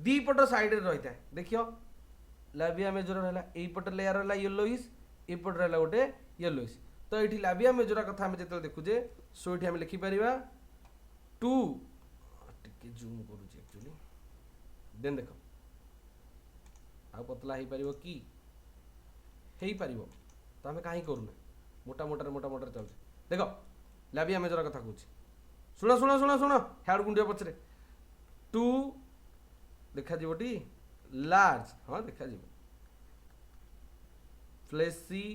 दी पट साइड रे रहिता है देखियो लेबिया मेजोरा रहला एई पट लेयर रहला येलोइश ए पट रहला गोटे येलोइश तो एठी लेबिया मेजोरा कथा हम जेतल देखुजे सो एठी हम लिखि परिबा 2 टिके जूम करूची एक्चुअली देन देखो आ पतला ही परिबो की हेई परिबो तो हमें काहे करूना मोटा मोटा चलছে देखो लाबिया मेजर कथा कहूँ शुण हेड गुंडिया पछरे 2 देखा जीवटी लार्ज हाँ देखा जीव फ्लेसी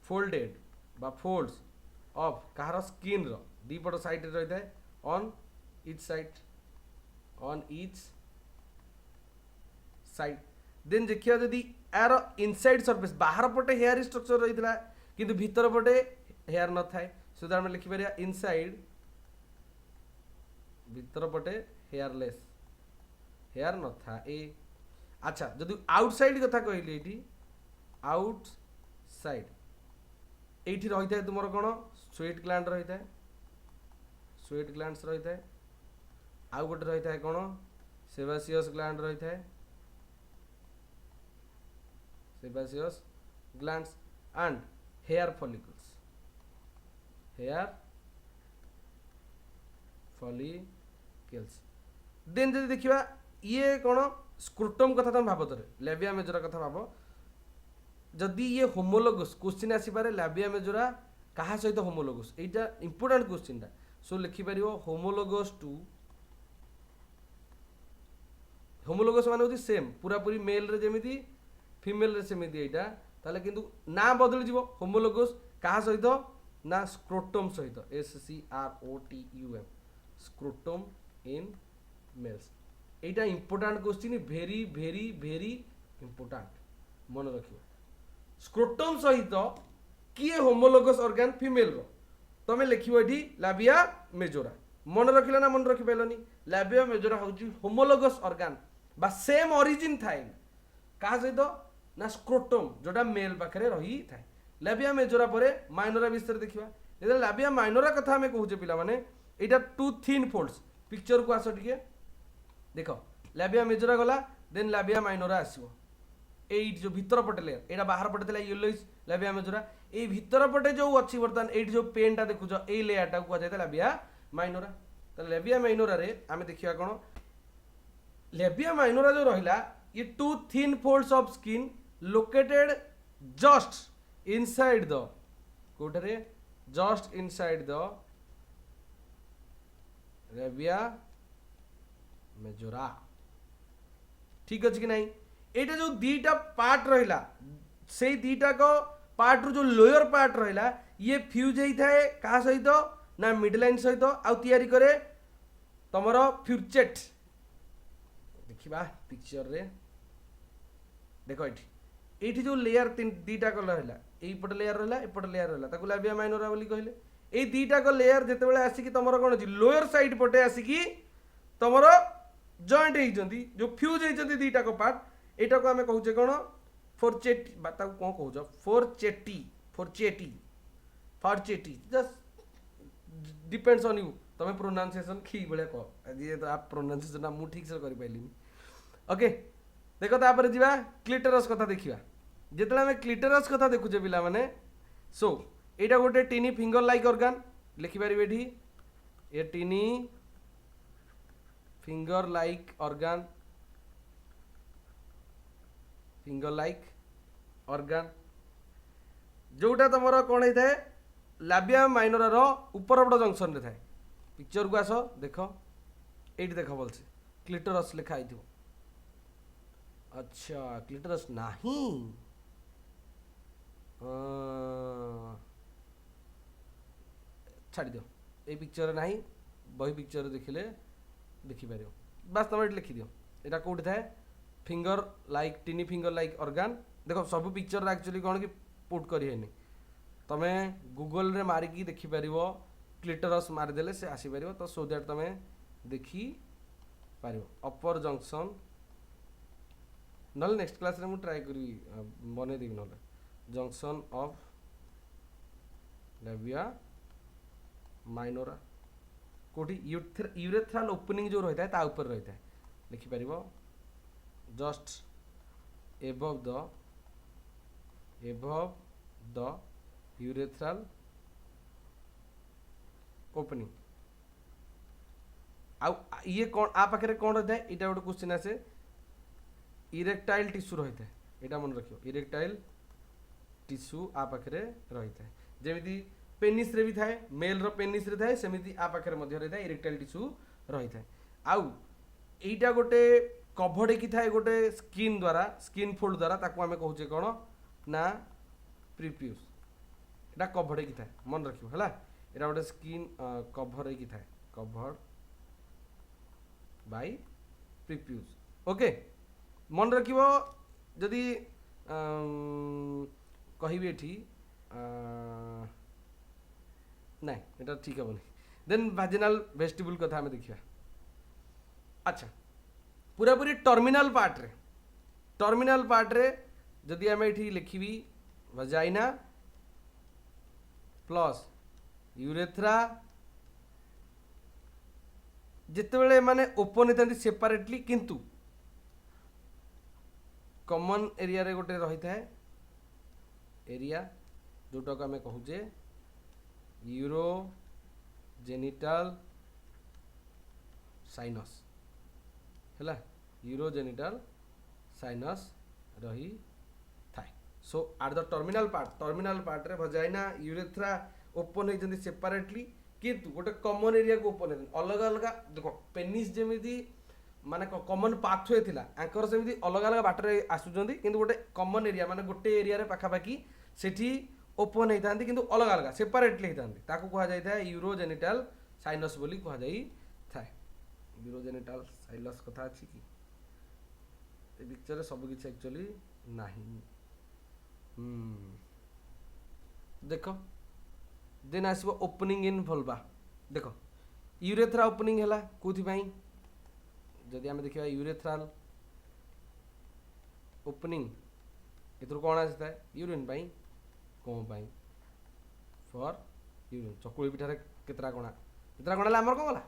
फोल्डेड बा फोल्ड्स ऑफ कहार स्किन रो दीपट साइड रे रही है ऑन ईच साइड देन देखिए जदि यार इनसाइड सरफेस बाहर पटे हेयर स्ट्रक्चर रही था किंतु भीतर पटे हेयर न थाए सुधा आम लिखिपर इनसाइड भीतर पटे हेयरलेस हेयर न था ए अच्छा जदि आउटसाइड कथा कहली ये आउटसाइड एठी रही था तुम कौन स्वेट ग्लैंड रही था स्वेट ग्लैंड्स रही था आउ गोटे रही था कौन सेबासियस ग्लैंड रही था sebaceous glands and hair follicles then जदि देखिबा ये कौन स्क्रूटम कथा तुम भाव थे लेबिया मेजोरा कथा भाव जदि ये होमोलोगस क्वेश्चन आसी पारे लेबिया मेजोरा कहा सहित होमोलोगस एटा इंपोर्टेंट क्वेश्चन टा सो लिखि परियो होमोलोगस टू होमोलोगस माने होती सेम पूरा पूरी मेल रे जेमिति फीमेल रे सेमिति एटा ताले किंतु ना बदल जीवो होमोलोगस कहा सहित ना स्क्रोटम सहित SCROTUM scrotum in males Etah important question very very very important मन रखियो स्क्रोटम सहित किए होमोलोगस ऑर्गन फीमेल रो तमे लिखिबो एठी लाबिया मेजोरा मन रखिला ना मन रखि पैलनी लाबिया मेजोरा होची होमोलोगस ऑर्गन बा सेम ओरिजिन थाए कहा सहित ना स्क्रोटम जोटा मेल पाखे रही थाए लाबिया मेजोरा परे माइनोरा विषय देखिबा जेते लाबिया माइनोरा कथा हमें कहूचे पिला माने एटा 2 थिन फोल्ड्स पिक्चर को आसो टिके देखो लाबिया मेजोरा गला देन लाबिया माइनोरा आसीबो एई जो भीतर पटे लेयर एटा बाहर पटे थला येलोइश लाबिया मेजोरा एई भीतर पटे जो अछि बर्तन एई जो पेनटा देखुछ एई लेयरटा को जायता लाबिया माइनोरा त लाबिया माइनोरा रे आमे देखिया कोन लाबिया माइनोरा जो रहिला ये 2 thin folds of skin located just inside the कोठरे just inside the labia majora ठीक अछि कि नहीं एटा जो दीटा पार्ट रहिला से दीटा को पार्ट रू जो लोअर पार्ट रहा ये फ्यूज होता है क्या सहित ना मिड लाइन सहित आउ तैयारी करे तुमर फ्यूचेट देखा पिक्चर रे देख ये जो लेयर दीटा कलर है यपटे लेयर रहा एपटे लेयर रहा लाबिया माइनोरा बोली कहले ये दीटा को लेयर जिते आसिकी तुम कौन अच्छी लोअर साइड पटे आसिकी तुम जॉइंट होती जो फ्यूज होती दीटा को पार्ट यहाँ को आम कहूचे कौन फोरचेटी कौन कह फोरचेटी फोरचेटी फोरचेटी जस्ट डिपेंड्स ऑन यू तुम्हें प्रोनाउंसिएशन की भाया कह ये तो आप प्रोनाउंसिएशन मु ठीक से कर पाइलिनी ओके देख तापर जा क्लिटरस कथा देखा जिते आम क्लिटरस कथा देखुचे पिला माने सो यहाँ गोटे टीनी फिंगर लाइक ऑर्गन लिखिपारे ये tiny finger like organ finger like organ जोटा तुम कौन होता है लाबिया माइनोर ऊपर बड़ जंक्शन रे थाए पिक्चर को आस देख ये देख भलसे क्लिटरस लिखाई थो अच्छा क्लिटरस नहीं छाड़ी दियो ये पिक्चर नहीं बही पिक्चर देखिले देखिपार बास तुम ये लिखिदियो यहाँ कौटी थाए finger like tiny finger like organ देख सब पिक्चर एक्चुअली कौन कि पुट करें तुम गूगल रे मारिकी देखिपार क्लिटरस मारिदेले से आसीपर तो सो दैट तुम देखी पार अपर जंक्शन ना नेक्स्ट क्लास रे मु ट्राई करी बने देवी ना जंक्शन ऑफ लाबिया माइनोरा कोठी यूरेथ्रल ओपनिंग जो रही है ऊपर रही है लिखिपार just above the urethral opening आउ ये कौन आ पाखे कौन रही है यहाँ गोटे क्वेश्चन आसे इरेक्टाइल टिश्यू रही है यहाँ मन रख इरेक्टाइल टिश्यू आ पाखे रही है जमी पेनिस रे भी थाए मेल रो पेनिस रे थाए सेमिति आ पाखे रही है इरेक्टाइल टिश्यू रही है आउ एटा गोटे कभर्ड की थाए गोटे स्किन द्वारा स्किन फोल्ड द्वारा ताको आमे कहूचे कौन ना प्रीप्यूस एटा कभर्ड की थाए मन रखियो हला एटा गोटे स्किन कभर की थाए कभर्ड बाय प्रीप्यूस ओके मन रखियो जदि कहिबे एठी नहीं एटा ठीक हेबनी देन भाजिनाल वेस्टिबुल कथा आमे देखिया अच्छा पूरा पूरी टर्मिनल पार्ट रे जदि आम ये लिखी वजाइना प्लस यूरेथ्रा जिते माने ओपन होता सेपरेटली किंतु कॉमन एरिया रे गोटे रही है एरिया जोटा को आम कहूचे यूरो जेनिटल साइनस है यूरोजेनिटल साइनस रही थाए सो आट द टर्मिनल पार्ट रे वजाइना यूरेथ्रा ओपन होती सेपरेटली किंतु गोटे कॉमन एरिया को ओपन होती अलग अलग देखो पेनिस जमी माने कॉमन पाथवे थिला आंकर सेमती अलग अलग बाटरे आसुचंदी किंतु गोटे कॉमन एरिया माने गोटे एरिया रे पाखापाखी सेठी ओपन होता किंतु अलग अलग सेपरेटली होता ताकू कहा जाय था यूरोजेनिटल साइनस बोली कहा जाय था यूरोजेनिटल साइनस कथा अछि कि ए पिक्चर रे सब किछ एक्चुअली नाही देखो देन आसबो ओपनिंग इन वल्वा देखो यूरेथ्रा ओपनिंग हैला कोथि पई जदि आमे देखिबा यूरेथ्रल ओपनिंग एथुर कोन आसी था यूरिन पई कौन पाई फॉर यूरिन चकुली पिठारे केतरा कोणा आमर कौन गला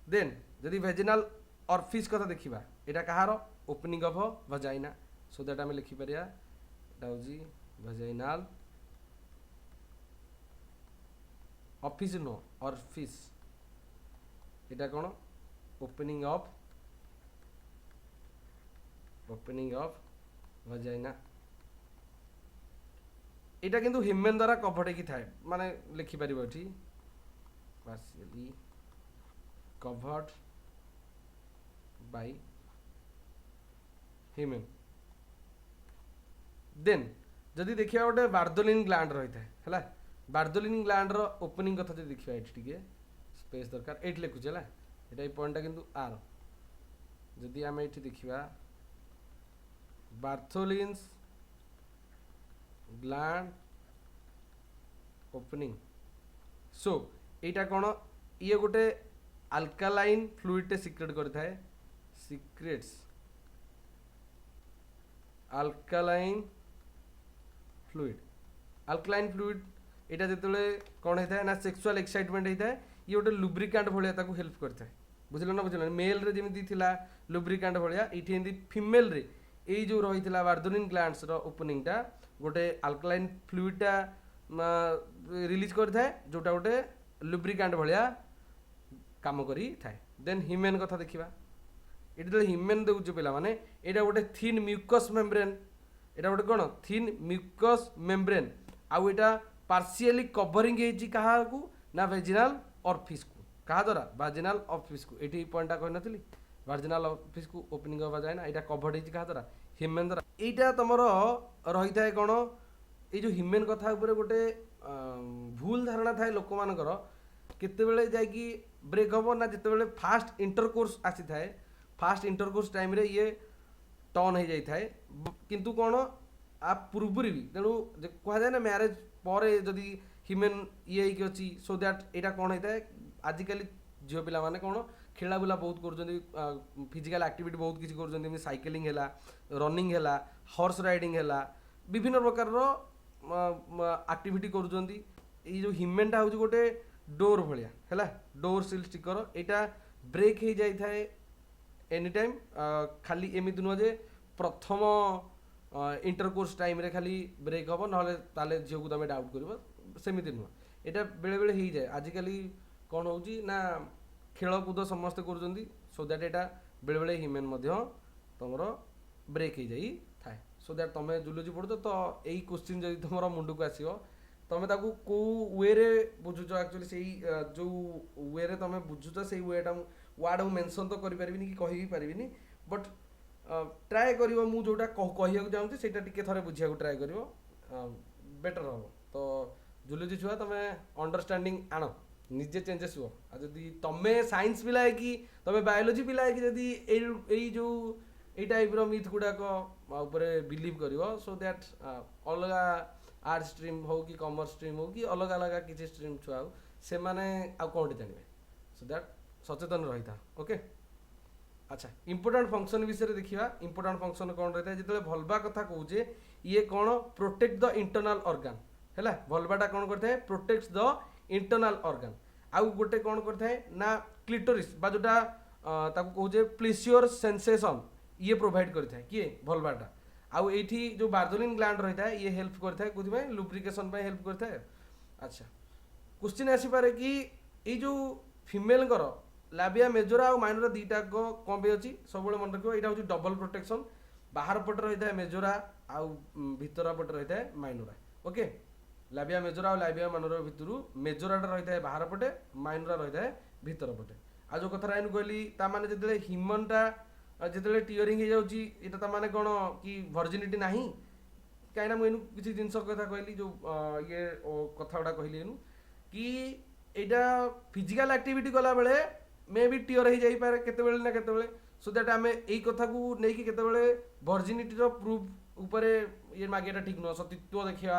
देन जदि वेजिनल ऑर्फिस कथा देखिबा एटा कहार opening of vagina so that आमे लिखि परिया एटा होजी वजाइनल ऑफिस नो ऑर्फिस एटा कोन ओपनिंग ऑफ वजाइना एटा किंतु हिमेन द्वारा कभर्ड की थाए माने लिखि परिबो एठी पार्शियली कभर्ड बाय हिमेन देन जदि देखिए गोटे बार्दोलिन ग्लैंड रही है बार्दोलिन ग्लैंड ओपनिंग कथा जो देखिए ये स्पेस दरकार ये लिखुचे है ये पॉइंटा किंतु आर जदि आम ये देखा बार्थोलिन्स ग्लैंड ओपनिंग सो यहाँ कौन ये गोटे अल्कालाइन फ्लूइड सिक्रेट करता है secretes alkaline fluid alkaline fluid यहाँ जो कौन होता है ना सेक्सुअल एक्साइटमेंट होता है ये गोटे लुब्रिकांट भाया हेल्प करता है बुझल ना बुझल मेल रे जमी थी लुब्रिकांट भाया ये फीमेल रे ये जो रही है बार्दोलिन ग्लैंड्स ओपनिंगटा गोटे अल्कालाइन फ्लूइडटा रिलीज करता है जोटा गोटे लुब्रिकांट भाया काम करी थाए देन ह्यूमन कथा देखा ये जो ह्यूमन देखुचे पिला माने यहाँ गोटे थिन म्यूकस मेम्ब्रेन यहाँ गोटे कौन थिन म्यूकस मेम्ब्रेन आउ यहाँ पार्शियली कवरिंग क्या ना वेजिनाल ऑर्फिस को क्या द्वारा वाजिनाल ऑर्फिस को ये पॉइंटा कही नी वाजिनाल ऑर्फिस को ओपनिंग हवा जाए ना यहाँ कभर्ड हो क्या द्वारा ह्यूमन द्वारा यहाँ तुम रही है कौन ये जो ह्यूमन कथा उपरे गोटे भूल धारणा थाए लोक मानकर केतेबेले जाइकी ब्रेक हम ना जितेबाला फास्ट इंटरकोर्स आसी थाए फास्ट इंटरकोर्स टाइम रे ये टर्न हो जाए किंतु कौन आ पूर्व भी तेणु कह जाए ना मैरेज पर जदि ह्यूमन ये अच्छी सो दैट यहाँ कौन होता है आजिकल झील पिला माने कौन खेला बुला बहुत कर फिजिकल एक्टिविटी बहुत किसी कर साइकिलिंग है रनिंग है हॉर्स राइडिंग है विभिन्न प्रकार एक्टिविटी कर जो ह्यूमनटा हूँ गोटे डोर भाया है डोर सिल स्टिकर यहाँ ब्रेक हो जाए एनी टाइम खाली एमती नुह जे प्रथम इंटरकोर्स टाइम रे खाली ब्रेक हम ना झील को तुम डाउट कर सेमती नुह यहाँ बेले बेले हो जाए आजिकल कौन हो ना खेलकूद समस्ते कर सो दैट यहाँ बेले बेले ह्यूमन तुम ब्रेक हो जाए थाए सो दैट तुम जुलोजी पढ़ुच तो यही क्वेश्चन जब तुम मुंड को आसो तुम कौ वे रे बुझुच एक्चुअली से जो वे रे तुम बुझुच से वेटा वार्ड मेंशन तो करि परिबिनी कि कहि भी परिबिनी बट ट्राए करिवो मु जोटा कहिया चाहूँ से थे बुझा ट्राए कर बेटर हम तो जुलोजी छुआ तुम अंडरस्टैंडिंग आण निजे चेंजेस हुआ जदि तुम साइंस पिला है कि तुम बायोलोजी पिला है कि जदि जो ये टाइप मिथ गुड़ाक बिलीव कर सो दैट अलग आर्ट स्ट्रीम हो कि कॉमर्स स्ट्रीम हो कि अलग अलग किसी स्ट्रीम छुआ हो से माने आ कौन जानवे सो दैट सचेतन रही था ओके अच्छा इंपोर्टेंट फंक्शन विषय देखा इंपोर्टेंट फंक्शन कौन रही है जो भलवा कथा कहे ये कौन प्रोटेक्ट द इंटरनल ऑर्गन है भलवाटा कौन करता है प्रोटेक्ट द इंटरनल ऑर्गन आउ गोटे कौन करता है ना क्लिटोरिस बा जोटा कहे प्लेसियर सेंसेशन ये प्रोवाइड करता है किए भलवाटा आउ एठी जो बार्दोलिन ग्लैंड रही है ये हेल्प करता है कुछ लुब्रिकेशन हेल्प करता है अच्छा क्वेश्चन आसीपारे कि ये जो फीमेल लाबिया मेजोरा और माइनोरा दीटा कौन भी अच्छी सब मन रखो यहाँ हूँ डबल प्रोटेक्शन बाहर पटे रही है मेजोरा आउ भितर पटे रही है माइनोरा ओके लाबिया मेजोरा और लाबिया माइनोरा भितर मेजोराटा रही है बाहर पटे माइनोरा रही है भितर पटे आ जो कथा कहली ताने जो ह्यूमनटा जिते टीयरिंग हो जाता माने कौन कि वर्जिनिटी ना कहीं मुझे किसी जिन कथा कहली जो ये कथा गुड़ा कहली एनु कि यहाँ फिजिकल एक्टिविटी कला बेले मे भी टीयर हो जाए केते ना केते सो दैट आम यही कथा को लेकिन केते वर्जिनिटी प्रूफ उपर ये मागिया ठीक नुह सतीत्व देखा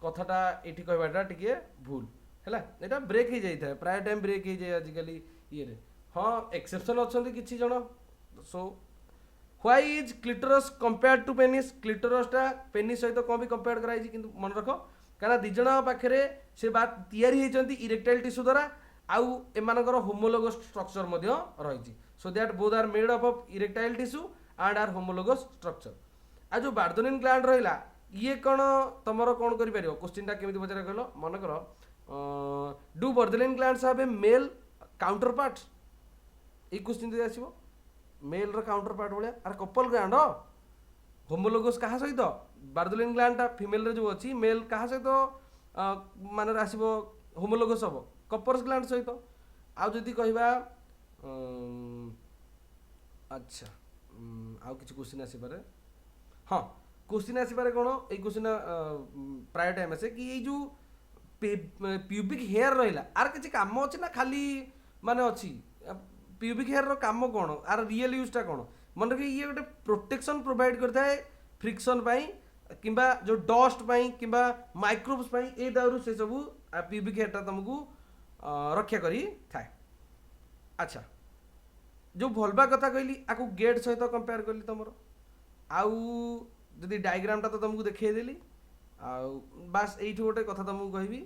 कथाटा ये कहवाटा टे भूल है यहाँ ब्रेक हो जाए प्राय टाइम ब्रेक हो जाए आजिकल ये हाँ एक्सेप्शन अच्छा किसी जन so why is clitoris compare to penis क्लिटोरसटा पेनिस सहित कौन भी कंपेयर कराई कि मन रख क्या दिज पाखे से बात या इरेक्टाइल टिश्यू द्वारा आउ एमानकर होमोलोगस स्ट्रक्चर रही so that both are made up of erectile tissue and are homologous structure आ जो बार्दोलिन ग्लैंड रहा ये कौन तुम कौन कर क्वेश्चन केमी पचार कहल मनकर do Bartholin glands have a male counterpart ये क्वेश्चन जब आसो मेल रो काउंटर पार्ट भाया अरे कपल ग्लैंड होमोलोगस क्या सहित बार्दोलिन ग्लैंडटा फीमेल रे जो अच्छी मेल क्या सहित मान आसो होमोलोगस हम कपर्स ग्लैंड सहित आदि कहवा अच्छा आउ किसी क्वेश्चन आसीपारे हाँ क्वेश्चन आसपारे कौन ये क्वेश्चन प्राय टाइम आसे कि ये जो प्यूबिक हेयर रहा आर किसी काम अच्छे ना खाली माने अच्छी प्यूबिक हेयर रो काम कौन आर रियल यूजटा कौन मन रखिए ये गोटे प्रोटेक्शन प्रोवाइड करता है फ्रिक्शन पाई किंबा जो डस्ट पाई किंबा माइक्रोब्स पाई ए दारू से सब प्यूबिक हेयरटा तुमको रक्षा करी थाए। अच्छा जो भलवा कथा कहली आपको गेट सहित कंपेयर कली तुम आउ जदि डायग्रामटा तो तुमको देखदेली बास ये गोटे कथा तुमको कहबी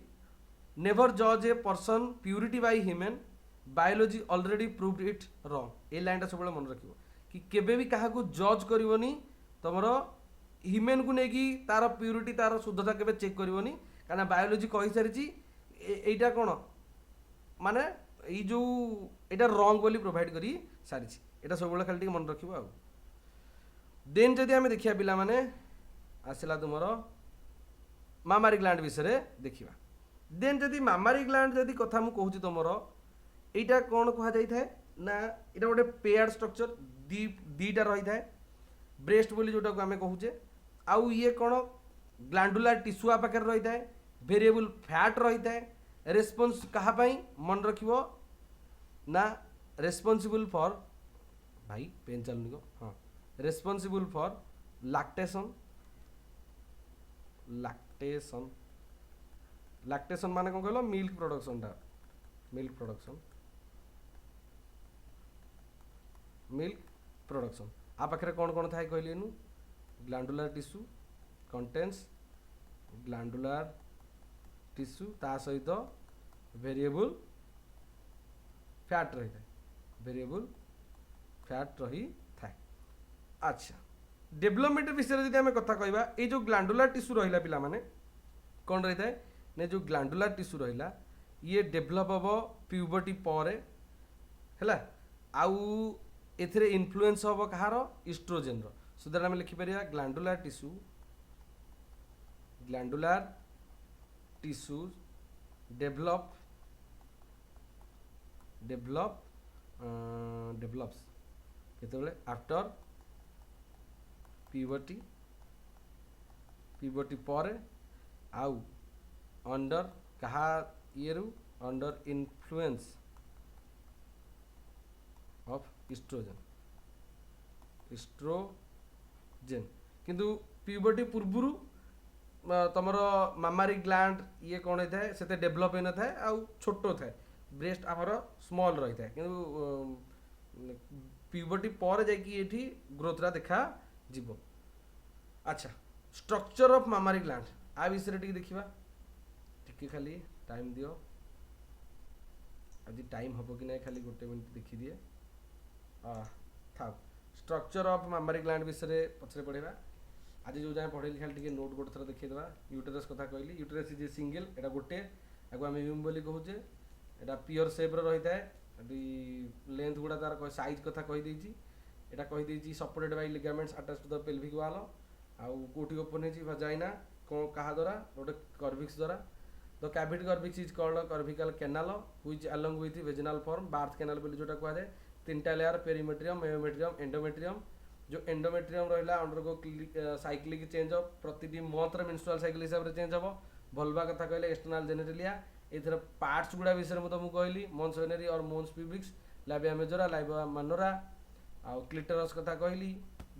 नेवर जज a person purity by human biology already proved it wrong ये लाइनटा सब मन रखियो कि केबे भी कहा जज करनी तुम ह्यूमन को लेकिन तार प्यूरिटी तार शुद्धता केबे चेक करनी कहीं बायोलॉजी कही सारी एटा कौन माने ये जो एटा रॉन्ग बोली प्रोवाइड करी सारी एटा सब खाली मन रखियो आ देन जदि आम देखिया पिला माने आसला तुमर मामारी ग्लैंड विषय देखिबा देन जदि मामारी ग्लैंड जदि कथा मु कहूची तुमर एटा कौन कहा जाई थाए ना एटा गोटे पेयर्ड स्ट्रक्चर दीटा रही थाए ब्रेस्ट बोली जोटा को आमे कहूचे आउ ये कौन ग्लैंडुलर टिश्यू आ पाखे रही थाए वेरिएबल फैट रही थाए रेस्पॉन्स कहा पाई मन रखिबो ना रेस्पॉन्सिबल फॉर भाई पेन चलनी को हाँ responsible for lactation lactation lactation माने कौन कहलो मिल्क प्रोडक्शन टा मिल्क प्रोडक्शन आ पाखे कौन कौन थाए कहली नु glandular tissue contains glandular tissue ता सहित वेरिएबल फैट रही था वेरिएबल फैट रही था। अच्छा डेवलपमेंट विषय जब आम कथा कहवा ये जो ग्लैंडुलर टिश्यू रहा पिला माने कौन रही था ने जो ग्लैंडुलर टिश्यू रहा ये डेभलप हम प्यूबर्टी पर है आउ एथिरे इन्फ्लुएंस हम कहार इस्ट्रोजेन सो दैट आम लिखिपर ग्लैंडुलर टिश्यू डेभलप्स केतबेले आफ्टर प्यूबर्टी पर आउ अंडर कहा ये अंडर इन्फ्लुएंस ऑफ इस्ट्रोजेन किंतु प्यूबर्टी पूर्वरु तुमर मामारी ग्लैंड ये कौन होता है से डेभलप होना था आउ छोट थाए ब्रेस्ट आमर स्मॉल रही था कि प्यूबर्टी पर जाकि ग्रोथरा देखा जीव। अच्छा स्ट्रक्चर ऑफ मामारी ग्लैंड आ विषय टी देखा टिके खाली टाइम दियो आज टाइम हम कि ना खाली गोटे मिनट देखी दिए था स्ट्रक्चर ऑफ मामारी ग्लैंड विषय पछरे पढ़ा आज जो जाए पढ़ेली खाली टिके नोट गोटे थर देखा यूटेरस कथा कहली यूटेरस इज ए सिंगल एटा गोटे आगे आम ह्यूम बोली कहूचे एटा पियर शेप रही था लेंथ गुड़ा तार साइज कथा कहीदे एटा कहीदे supported by ligaments attach to the pelvic wall आउ कोठी ओपन है वजाइना कौन कहा द्वारा गोटे कर्विक्स द्वारा the cavity cervix is called cervical canal which along with vaginal form birth canal बोली जोटा कहा जाए तीनटा लेयर पेरीमेट्रियम मेयोमेट्रियम एंडोमेट्रियम जो एंडोमेट्रियम रहा अंडरगो साइक्लिक चेंज ऑफ प्रति मंथ मेंस्ट्रुअल साइकिल हिसाब से चेंज हम भलवा कथा कहले एक्सटर्नल जेनेटिलिया एथर पार्ट्स गुड़ा विषय में तुमको कहली मॉन्स वेनेरी और मॉन्स प्यूबिक्स लाइबिया मेजोरा लाइबिया माइनोरा आउ क्लिटरस कथा कहली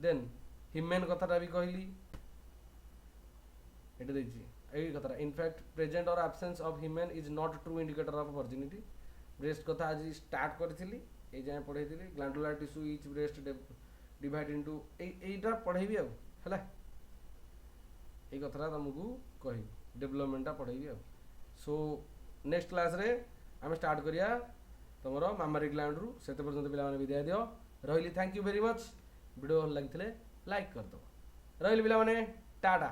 देन हिमेन कथाटा भी कहली एटा देखि एई कथाटा इनफैक्ट प्रेजेंट और absence of hymen is not true indicator of virginity breast कथा आज स्टार्ट करी ए जाए पढ़ाई glandular tissue each breast divide into एटा पढ़ेबी है कथा तुमको कह डेवलपमेंटा पढ़ेबी सो नेक्स्ट क्लास रे आम स्टार्ट करिया तुम मामारी ग्लैंड रु से पर्यंत पिला विदाय दियो रही thank you very much video भल लगी लाइक कर दो रही पिला टाटा।